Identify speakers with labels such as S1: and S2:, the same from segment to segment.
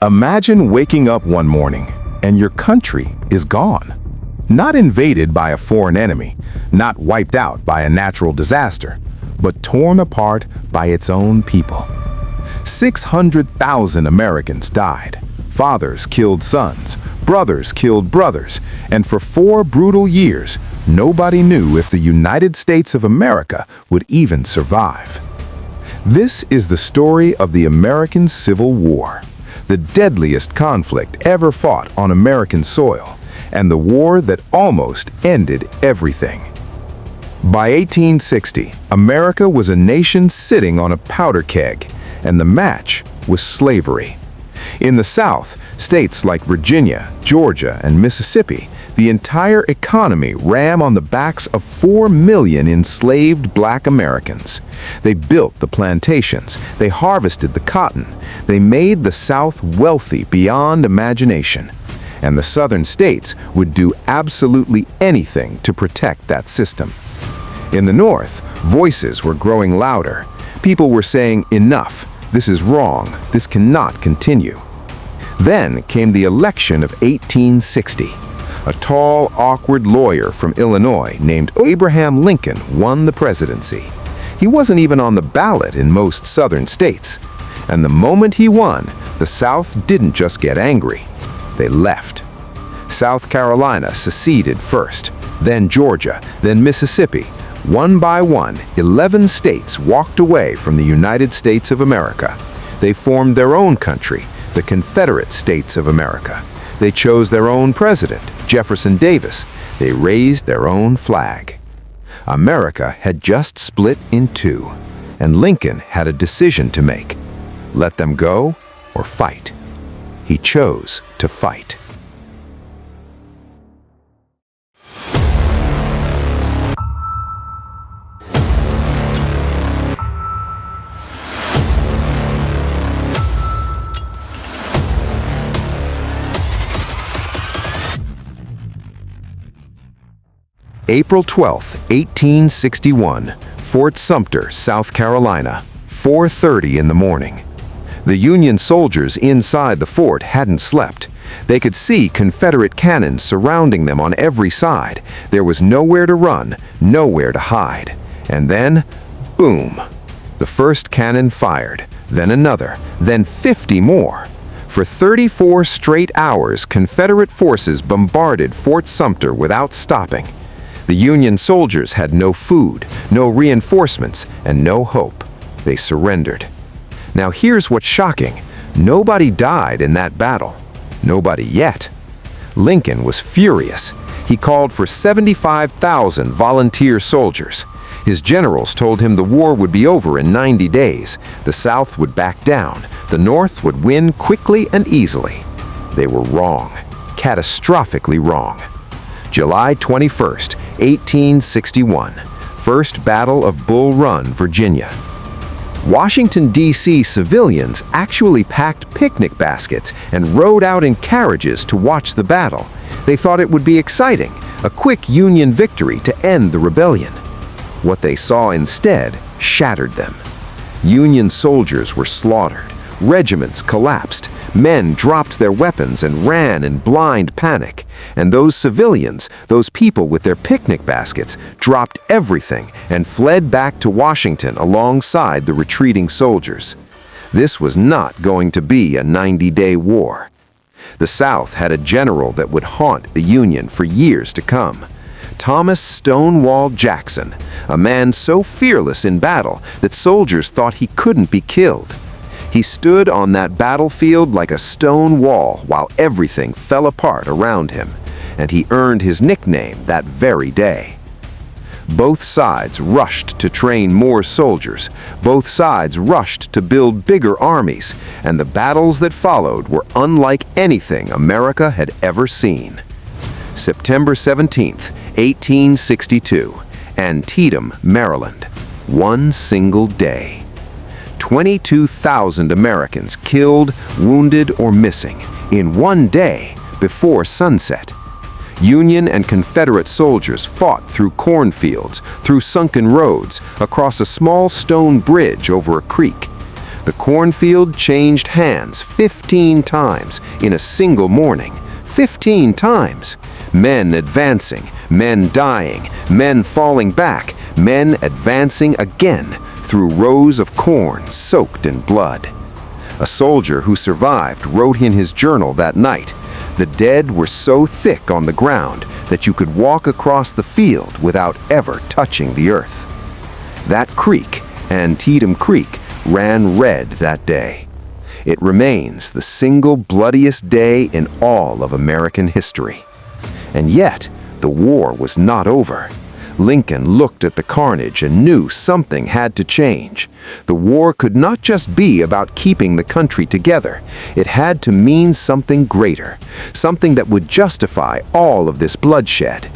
S1: Imagine waking up one morning and your country is gone. Not invaded by a foreign enemy, not wiped out by a natural disaster, but torn apart by its own people. 600,000 Americans died. Fathers killed sons, brothers killed brothers, and for 4 brutal years, nobody knew if the United States of America would even survive. This is the story of the American Civil War, the deadliest conflict ever fought on American soil, and the war that almost ended everything. By 1860, America was a nation sitting on a powder keg, and the match was slavery. In the South, states like Virginia, Georgia, and Mississippi, the entire economy ran on the backs of 4 million enslaved black Americans. They built the plantations, they harvested the cotton, they made the South wealthy beyond imagination. And the Southern states would do absolutely anything to protect that system. In the North, voices were growing louder. People were saying, "Enough. This is wrong. This cannot continue." Then came the election of 1860. A tall, awkward lawyer from Illinois named Abraham Lincoln won the presidency. He wasn't even on the ballot in most Southern states. And the moment he won, the South didn't just get angry. They left. South Carolina seceded first, then Georgia, then Mississippi. One by one, 11 states walked away from the United States of America. They formed their own country, the Confederate States of America. They chose their own president, Jefferson Davis. They raised their own flag. America had just split in two, and Lincoln had a decision to make. Let them go or fight. He chose to fight. April 12, 1861, Fort Sumter, South Carolina, 4:30 in the morning. The Union soldiers inside the fort hadn't slept. They could see Confederate cannons surrounding them on every side. There was nowhere to run, nowhere to hide. And then, boom! The first cannon fired, then another, then 50 more. For 34 straight hours, Confederate forces bombarded Fort Sumter without stopping. The Union soldiers had no food, no reinforcements, and no hope. They surrendered. Now here's what's shocking. Nobody died in that battle. Nobody yet. Lincoln was furious. He called for 75,000 volunteer soldiers. His generals told him the war would be over in 90 days. The South would back down. The North would win quickly and easily. They were wrong. Catastrophically wrong. July 21st, 1861, First Battle of Bull Run, Virginia. Washington, D.C. civilians actually packed picnic baskets and rode out in carriages to watch the battle. They thought it would be exciting, a quick Union victory to end the rebellion. What they saw instead shattered them. Union soldiers were slaughtered, regiments collapsed, men dropped their weapons and ran in blind panic. And those civilians, those people with their picnic baskets, dropped everything and fled back to Washington alongside the retreating soldiers. This was not going to be a 90-day war. The South had a general that would haunt the Union for years to come. Thomas Stonewall Jackson, a man so fearless in battle that soldiers thought he couldn't be killed. He stood on that battlefield like a stone wall while everything fell apart around him, and he earned his nickname that very day. Both sides rushed to train more soldiers. Both sides rushed to build bigger armies, and the battles that followed were unlike anything America had ever seen. September 17th, 1862, Antietam, Maryland. One single day. 22,000 Americans killed, wounded, or missing in one day before sunset. Union and Confederate soldiers fought through cornfields, through sunken roads, across a small stone bridge over a creek. The cornfield changed hands 15 times in a single morning. 15 times. Men advancing, men dying, men falling back, men advancing again through rows of corn soaked in blood. A soldier who survived wrote in his journal that night, "The dead were so thick on the ground that you could walk across the field without ever touching the earth." That creek, Antietam Creek, ran red that day. It remains the single bloodiest day in all of American history. And yet, the war was not over. Lincoln looked at the carnage and knew something had to change. The war could not just be about keeping the country together. It had to mean something greater, something that would justify all of this bloodshed.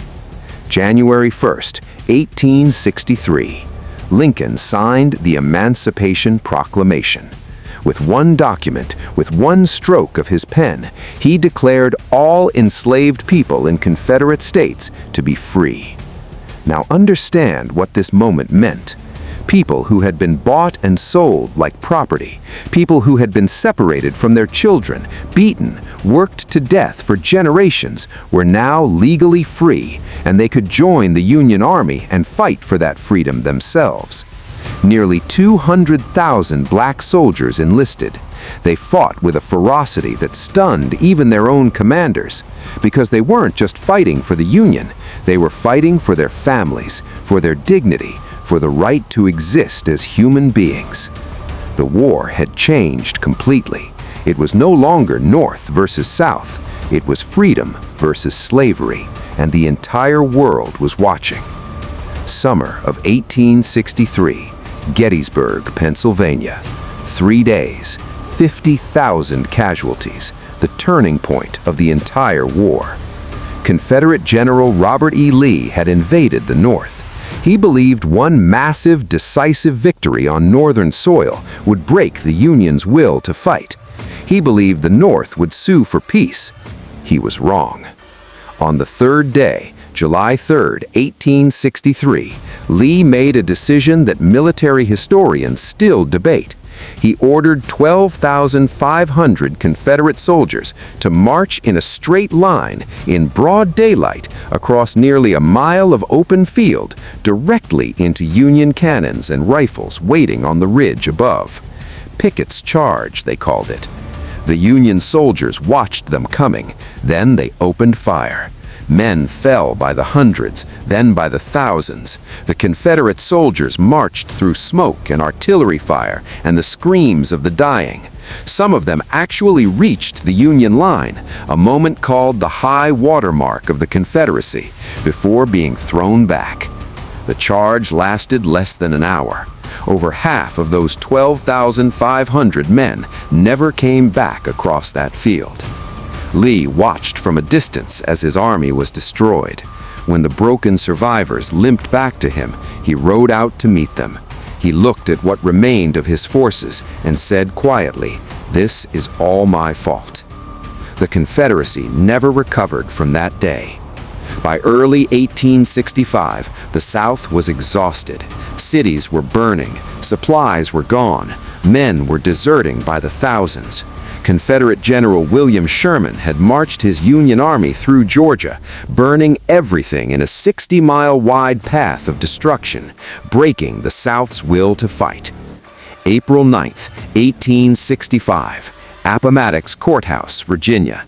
S1: January 1st, 1863, Lincoln signed the Emancipation Proclamation. With one document, with one stroke of his pen, he declared all enslaved people in Confederate states to be free. Now understand what this moment meant. People who had been bought and sold like property, people who had been separated from their children, beaten, worked to death for generations, were now legally free, and they could join the Union Army and fight for that freedom themselves. Nearly 200,000 black soldiers enlisted. They fought with a ferocity that stunned even their own commanders, because they weren't just fighting for the Union, they were fighting for their families, for their dignity, for the right to exist as human beings. The war had changed completely. It was no longer North versus South. It was freedom versus slavery, and the entire world was watching. Summer of 1863, Gettysburg, Pennsylvania. 3 days, 50,000 casualties, the turning point of the entire war. Confederate General Robert E. Lee had invaded the North. He believed one massive, decisive victory on Northern soil would break the Union's will to fight. He believed the North would sue for peace. He was wrong. On the third day, July 3, 1863, Lee made a decision that military historians still debate. He ordered 12,500 Confederate soldiers to march in a straight line in broad daylight across nearly a mile of open field directly into Union cannons and rifles waiting on the ridge above. Pickett's Charge, they called it. The Union soldiers watched them coming, then they opened fire. Men fell by the hundreds, then by the thousands. The Confederate soldiers marched through smoke and artillery fire and the screams of the dying. Some of them actually reached the Union line, a moment called the high water mark of the Confederacy, before being thrown back. The charge lasted less than an hour. Over half of those 12,500 men never came back across that field. Lee watched from a distance as his army was destroyed. When the broken survivors limped back to him, he rode out to meet them. He looked at what remained of his forces and said quietly, "This is all my fault." The Confederacy never recovered from that day. By early 1865, the South was exhausted. Cities were burning, supplies were gone, men were deserting by the thousands. Confederate General William Sherman had marched his Union Army through Georgia, burning everything in a 60-mile wide path of destruction, breaking the South's will to fight. April 9, 1865, Appomattox Courthouse, Virginia.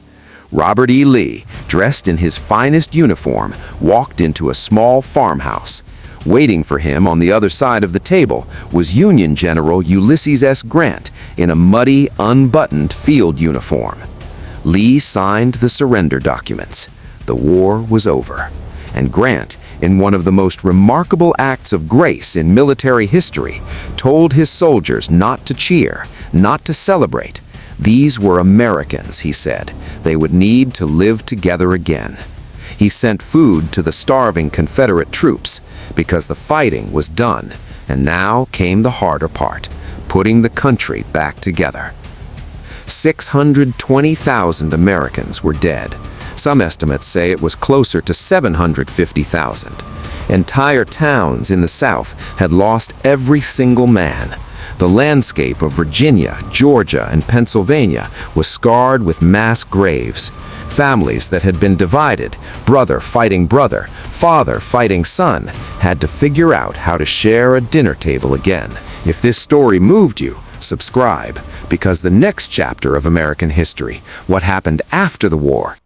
S1: Robert E. Lee, dressed in his finest uniform, walked into a small farmhouse. Waiting for him on the other side of the table was Union General Ulysses S. Grant in a muddy, unbuttoned field uniform. Lee signed the surrender documents. The war was over. And Grant, in one of the most remarkable acts of grace in military history, told his soldiers not to cheer, not to celebrate. These were Americans, he said. They would need to live together again. He sent food to the starving Confederate troops because the fighting was done, and now came the harder part, putting the country back together. 620,000 Americans were dead. Some estimates say it was closer to 750,000. Entire towns in the South had lost every single man. The landscape of Virginia, Georgia, and Pennsylvania was scarred with mass graves. Families that had been divided, brother fighting brother, father fighting son, had to figure out how to share a dinner table again. If this story moved you, subscribe, because the next chapter of American history, what happened after the war,